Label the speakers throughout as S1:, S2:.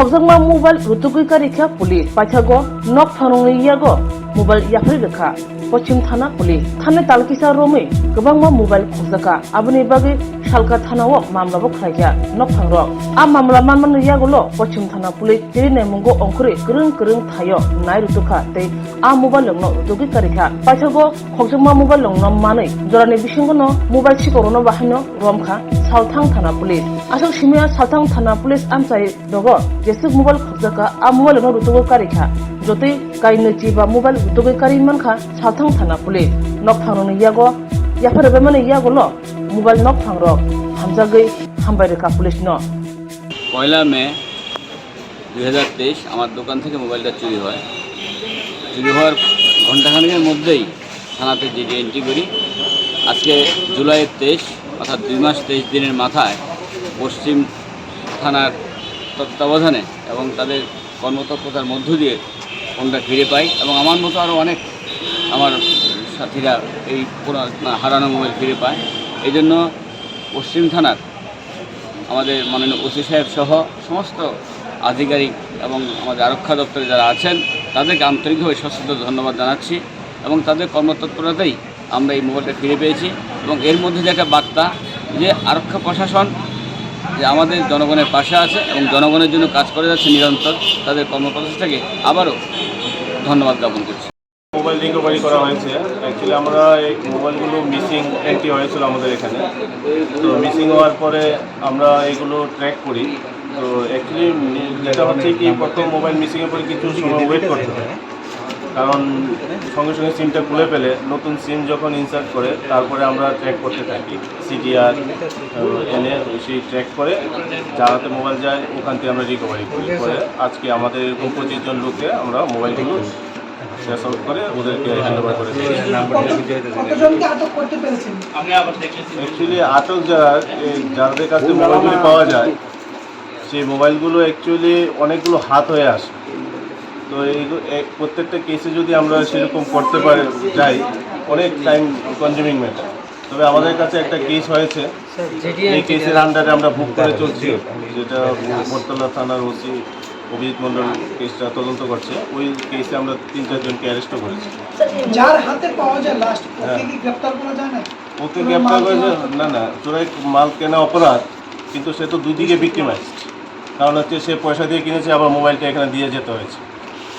S1: खगजमा mobile रुतुगुई कारिखा police पाइथागो नक थानंनि यागो mobile याफरि रेखा पश्चिम थाना police थाने तालकिसा रोमै गोबांमा मोबाइल खगजाका आबनि बागै सालका थानाव मामलाबो खायजा नक थांरो आ मामला मानमान यागोलो पश्चिम थाना पुलिस जेने मंगो अंखरि गोरों थायो नाय रुतुखा तै आ मोबाइल लंनो रुतुगुई कारिखा पाइथागो खगजमा मोबाइल लंनो मानै जरानि बिसिंगनो मोबाइल सिकरनो बाहायनो रमखा सालथां थाना पुलिस आसो सिमिया सालथां थाना पुलिस आमसाय दगो जेसुक मोबाइल खगजाका आ मोबाइल लंनो रुतुगुई कारिखा जतै काइनोची बा मोबाइल रुतुगुई कारि मानखा सालथां थाना पुलिस नक थांनो यागो याफरे माने यागोलो मोबाइल नक थांरो हामजागै हामबाय रेखा पुलिस न
S2: 1 মে 2023 আমার দোকান থেকে মোবাইলটা চুরি হয়। চুরি হওয়ার ঘণ্টাখানেকের মধ্যেই থানাতে জিডি এন্ট্রি করি। আজকে জুলাই 23 অর্থাৎ 2 মাস 23 দিনের মাথায় পশ্চিম থানার তত্ত্বাবধানে এবং তাদের কর্মতৎপরতার মধ্য দিয়ে ফোনটা ফিরে পাই এবং আমার মতো আরও অনেক আমার সাথীরা এই হারানো মোবাইল ফিরে পায়। এই জন্য পশ্চিম থানার আমাদের মাননীয় ওসি সাহেব সহ সমস্ত আধিকারিক এবং আমাদের আরক্ষা দপ্তরে যারা আছেন তাদেরকে আন্তরিকভাবে সশ্রদ্ধ ধন্যবাদ জানাচ্ছি এবং তাদের কর্মতৎপরতাই আমরা এই মোবাইলটা ফিরে পেয়েছি। এবং এর মধ্যে যে একটা বার্তা যে আরক্ষা প্রশাসন যে আমাদের জনগণের পাশে আছে এবং জনগণের জন্য কাজ করে যাচ্ছে নিরন্তর, তাদের কর্মপ্রচেষ্টাকে আবারও ধন্যবাদ জ্ঞাপন করছি।
S3: মোবাইল রিকভারি করা হয়েছে। অ্যাকচুয়ালি আমরা এই মোবাইলগুলো মিসিং এন্ট্রি হয়েছিল আমাদের এখানে, তো মিসিং হওয়ার পরে আমরা এগুলো ট্র্যাক করি। তো অ্যাকচুয়ালি যেটা হচ্ছে কি প্রথম মোবাইল মিসিংয়ের পরে কিছু সময় ওয়েট করতে হয়, কারণ সঙ্গে সঙ্গে সিমটা খুলে ফেলে নতুন সিম যখন ইনসার্ট করে তারপরে আমরা ট্র্যাক করতে থাকি। সিডিআর এনে সেই ট্র্যাক করে যারাতে মোবাইল যায় ওখান থেকে আমরা রিকভারি করি। করে আজকে আমাদের এরকম 25 জন লোককে আমরা মোবাইলগুলো সলভ করে ওদেরকে হ্যান্ড ওভার করে দিই। অ্যাকচুয়ালি আটক যাদের কাছে মোবাইলগুলি পাওয়া যায় সেই মোবাইলগুলো অ্যাকচুয়ালি অনেকগুলো হাত হয়ে আসে। তো এই প্রত্যেকটা কেসে যদি আমরা সেরকম করতে যাই অনেক টাইম কনজিউমিং ম্যাটার। তবে আমাদের কাছে একটা কেস হয়েছে, এই কেসের আন্ডারে আমরা বুক করে চলছি, যেটা বটতলা থানার ওসি অভিজিৎ মণ্ডল কেসটা তদন্ত করছে। ওই কেসে আমরা 3-4 জনকে অ্যারেস্টও করেছি।
S4: যার হাতে পাওয়া যায় লাস্ট ওকে কি গ্রেফতার করা যায় না?
S3: ওকে গ্রেফতার করেছে না, চোরাই মাল কেনা অপরাধ, কিন্তু সে তো দুই দিকে ভিক্টিমাইজড। কারণ হচ্ছে সে পয়সা দিয়ে কিনেছে, আবার মোবাইলটা এখানে দিয়ে যেতে হয়েছে।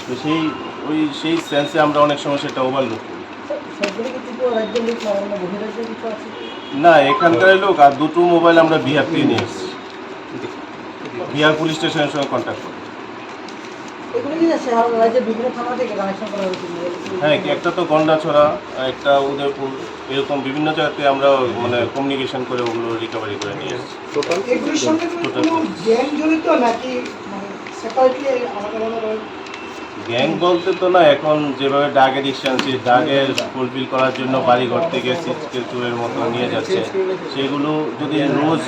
S3: তো সেই সেন্সে আমরা অনেক সময় সেটা ওভারলুক করি। না, এখানকার লোক আর দুটো মোবাইল আমরা বিহার থেকে নিয়ে এসেছি, বিহার পুলিশ স্টেশনের সঙ্গে কন্ট্যাক্ট করি। হ্যাঁ, একটা তো গন্ডাছড়া, একটা উদয়পুর, এরকম বিভিন্ন জায়গাতে আমরা মানে কমিউনিকেশন করে ওগুলো রিকভারি করে নিয়ে এসেছি। গ্যাং বলতে তো না, এখন যেভাবে ড্রাগ এডিকশন, সেই ড্রাগের ফুলফিল করার জন্য বাড়িঘর থেকে সিচুয়ের মতো নিয়ে যাচ্ছে, সেগুলো যদি রোজ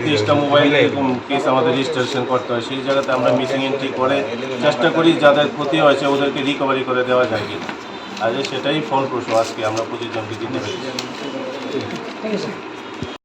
S3: 30টা মোবাইল এরকম কেস আমাদের রেজিস্ট্রেশন করতে হয়, সেই জায়গাতে আমরা মিসিং এন্ট্রি করে চেষ্টা করি যাদের ক্ষতি হয়েছে ওদেরকে রিকভারি করে দেওয়া যায় কিনা। আর সেটাই ফলপ্রসূ আজকে আমরা 25 জনকে দিতে পেরেছি।